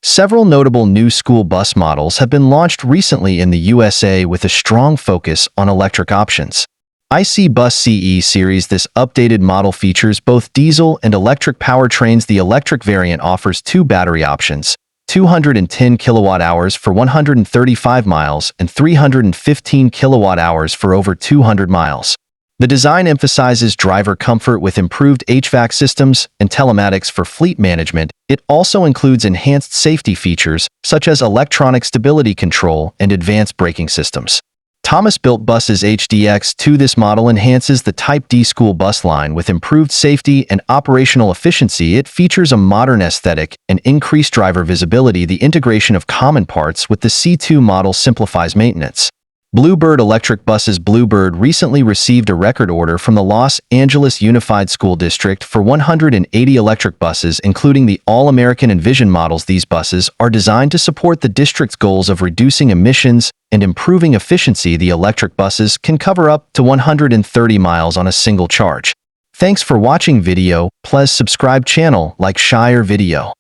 Several notable new school bus models have been launched recently in the USA with a strong focus on electric options. IC Bus CE series. This updated model features both diesel and electric powertrains. The electric variant offers two battery options, 210 kilowatt-hours for 135 miles and 315 kilowatt-hours for over 200 miles. The design emphasizes driver comfort with improved HVAC systems and telematics for fleet management. It also includes enhanced safety features such as electronic stability control and advanced braking systems. Built Buses HDX2. This model enhances the Type D school bus line with improved safety and operational efficiency. It features a modern aesthetic and increased driver visibility. The integration of common parts with the C2 model simplifies maintenance. Bluebird Electric Buses. Bluebird recently received a record order from the Los Angeles Unified School District for 180 electric buses, including the All-American and Vision models. These buses are designed to support the district's goals of reducing emissions and improving efficiency. The electric buses can cover up to 130 miles on a single charge. Thanks for watching video. Please subscribe channel, like share video.